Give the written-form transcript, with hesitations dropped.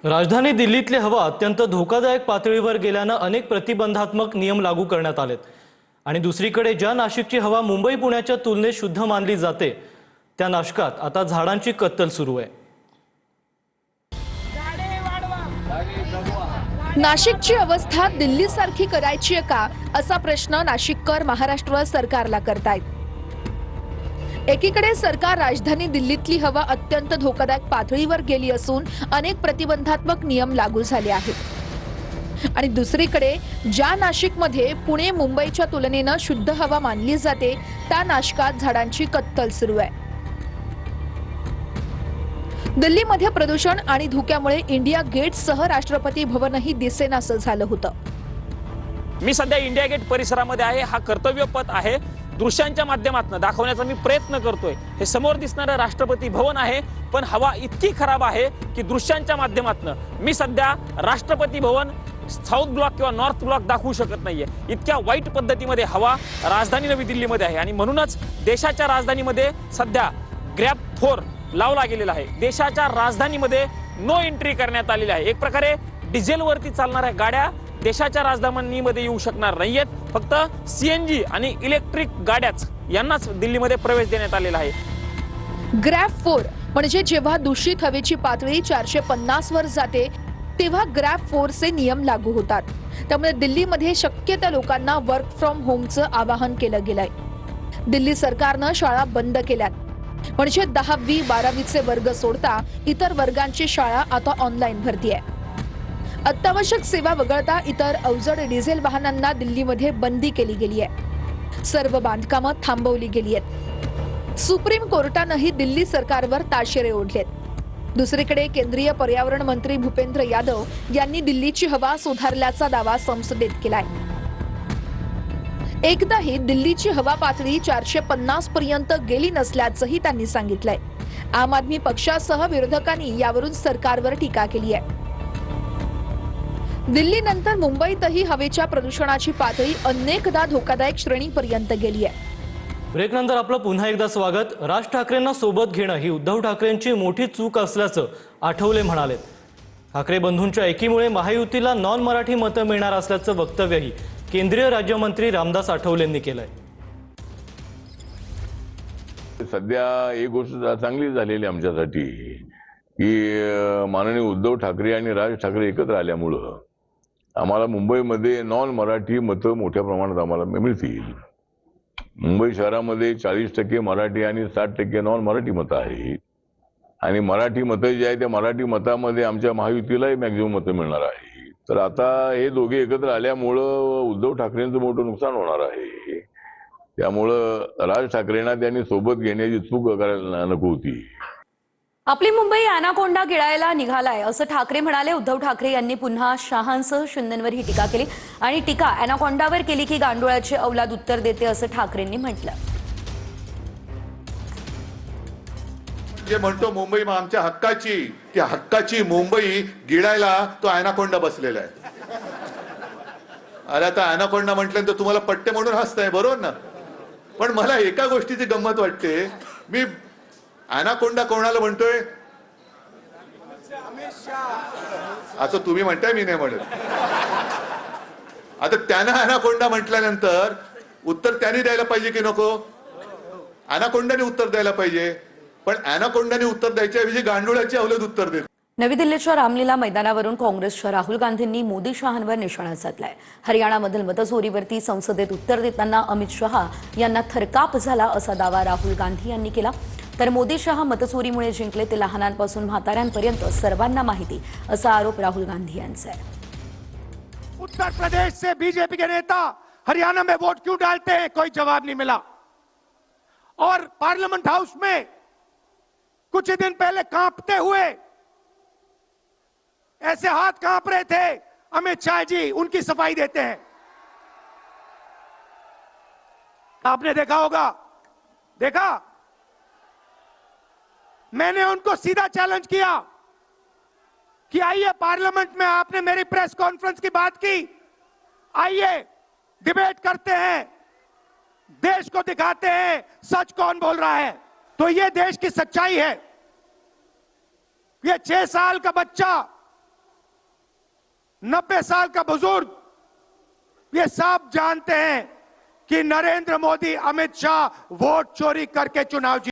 राजधानी दिल्लीतली हवा अत्यंत धोकादायक पातळीवर गेल्यानं अनेक प्रतिबंधात्मक नियम लागू करण्यात आलेत आणि दुसरीकडे ज्या नाशिकची हवा मुंबई पुण्याच्या तुलनेत शुद्ध मानली जाते त्या नाशकात आता झाडांची कत्तल सुरू आहे। नाशिकची अवस्था दिल्लीसारखी करायची आहे का असा प्रश्न नाशिककर महाराष्ट्र सरकारला करतायत। एकीकडे सरकार राजधानी दिल्लीतली हवा अत्यंत धोकादायक पातळीवर गेली असून अनेक प्रतिबंधात्मक नियम लागू झाले आहेत आणि दुसरीकडे ज्या नाशिकमध्ये पुणे मुंबईच्या तुलनेने शुद्ध हवा मानली जाते त्या नाशकात झाडांची कत्तल सुरू आहे। दिल्लीमध्ये प्रदूषण आणि धुक्यामुळे इंडिया गेटसह राष्ट्रपती भवनही दिसेनासं झालं होतं। मी सध्या इंडिया गेट परिसरामध्ये आहे। हा कर्तव्य पथ आहे। दृश्यांच्या माध्यमातून दाखवण्याचा मी प्रयत्न करतोय। हे समोर दिसणारं राष्ट्रपती भवन आहे, पण हवा इतकी खराब आहे की दृश्यांच्या माध्यमातून मी सध्या राष्ट्रपती भवन साऊथ ब्लॉक किंवा नॉर्थ ब्लॉक दाखवू शकत नाहीये। इतक्या वाईट पद्धतीमध्ये हवा राजधानी नवी दिल्लीमध्ये आहे आणि म्हणूनच देशाच्या राजधानीमध्ये सध्या ग्रॅब 4 लावला गेलेला आहे। देशाच्या राजधानीमध्ये नो एंट्री करण्यात आलेली आहे। एक प्रकारे डिझेलवरती चालणाऱ्या गाड्या देशाच्या राजधानीमध्ये येऊ शकणार नाहीयेत। फक्त सीएनजी आणि इलेक्ट्रिक गाड्याच यांनाच दिल्लीमध्ये प्रवेश देण्यात आलेला आहे। ग्रॅब 4 म्हणजे जेव्हा दूषित हवेची पातळी 450 वर जाते तेव्हा ग्रॅब 4 चे नियम लागू होतात। त्यामुळे दिल्लीमध्ये शक्य त्या लोकांना वर्क फ्रॉम होमचं आवाहन केलं गेलंय। दिल्ली सरकारनं शाळा बंद केल्यात, म्हणजे 10वी 12वीचे वर्ग सोडता इतर वर्गांची शाळा आता ऑनलाईन भरती आहे। अत्यावश्यक सेवा वगळता इतर अवजड डिझेल वाहनांना दिल्लीमध्ये बंदी केली गेली आहे। सर्व बांधकामं थांबवली गेली आहेत। सुप्रीम कोर्टानंही दिल्ली सरकारवर ताशेरे ओढलेत। दुसरीकडे केंद्रीय पर्यावरण मंत्री भूपेंद्र यादव यांनी दिल्लीची हवा सुधारल्याचा दावा संसदेत केलाय। एकदाही दिल्लीची हवा पातळी 450 पर्यंत गेली नसल्याचंही त्यांनी सांगितलंय। आम आदमी पक्षासह विरोधकांनी यावरून सरकारवर टीका केली आहे। दिल्लीनंतर मुंबईतही हवेच्या प्रदूषणाची पातळी अनेकदा धोकादायक श्रेणीपर्यंत गेली आहे। ब्रेक नंतर आपलं पुन्हा एकदा स्वागत। राज ठाकरेंना सोबत घेणं ही उद्धव ठाकरेंची मोठी चूक असल्याचं आठवले म्हणालेत। ठाकरे बंधूंच्या एकीमुळे महायुतीला नॉन मराठी मतं मिळणार असल्याचं वक्तव्यही केंद्रीय राज्यमंत्री रामदास आठवलेंनी केलंय। सध्या एक गोष्ट चांगली झालेली आमच्यासाठी की माननीय उद्धव ठाकरे आणि राज ठाकरे एकत्र आल्यामुळं आम्हाला मुंबईमध्ये नॉन मराठी मतं मोठ्या प्रमाणात आम्हाला मिळतील। मुंबई शहरामध्ये 40% मराठी आणि 60% नॉन मराठी मतं आहेत आणि मराठी मतं जी आहे त्या मराठी मतामध्ये आमच्या महायुतीलाही मॅक्झिमम मतं मिळणार आहे। तर आता हे दोघे एकत्र आल्यामुळं उद्धव ठाकरेंचं मोठं नुकसान होणार आहे। त्यामुळं राज ठाकरेंना त्यांनी सोबत घेण्याची चूक करायला नको होती। आपली मुंबई अनाकोंडा गिळायला निघालाय असं ठाकरे म्हणाले। उद्धव ठाकरे यांनी पुन्हा शहांसह शिंदेंवर ही टीका केली आणि टीका अनाकोंडावर केली की गांडोळाची औलाद उत्तर देते असं ठाकरेंनी म्हटलं। जे म्हणतो मुंबई आमच्या हक्काची, त्या हक्काची मुंबई गिळायला तो अनाकोंडा बसलेला आहे। अरे आता अनाकोंडा म्हटल्यानंतर तुम्हाला पट्टे म्हणून हसताय, बरोबर ना? पण मला एका गोष्टीची गंमत वाटते। मी अनाकोंडा कोणाला म्हणतोय? असं तुम्ही म्हणताय, मी नाही म्हणत। आता त्यानं अनाकोंडा म्हटल्यानंतर उत्तर त्यांनी द्यायला पाहिजे की नको? अनाकोंडाने उत्तर द्यायला पाहिजे, पण अनाकोंडाने उत्तर द्यायच्या ऐवजी गांडुळाची अवलद उत्तर देत। नवी दिल्लीच्या रामलीला मैदानावरून काँग्रेसच्या राहुल गांधींनी मोदी शहांवर निशाणा साधलाय। हरियाणामधील मतचोरीवरती संसदेत उत्तर देताना अमित शहा यांना थरकाप झाला असा दावा राहुल गांधी यांनी केला। तर मोदी शहा मतचोरीमुळे जिंकले ते लहानांपासून म्हाताऱ्यांपर्यंत सर्वांना माहिती असा आरोप राहुल गांधी यांचा है। उत्तर प्रदेश से बीजेपी के नेता हरियाणा में वोट क्यों डालते हैं, कोई जवाब नहीं मिला। और पार्लियामेंट हाउस में कुछ ही दिन पहले कांपते हुए ऐसे हाथ कांप रहे थे, अमित शाह जी उनकी सफाई देते हैं। आपने देखा होगा, देखा? मैंने उनको सीधा चैलेंज किया कि आइए पार्लियामेंट में, आपने मेरी प्रेस कॉन्फ्रेंस की बात की, आइए डिबेट करते हैं, देश को दिखाते हैं सच कौन बोल रहा है। तो ये देश की सच्चाई है। ये 6 साल का बच्चा 90 साल का बुजुर्ग ये सब जानते हैं कि नरेंद्र मोदी अमित शाह वोट चोरी करके चुनाव जीते।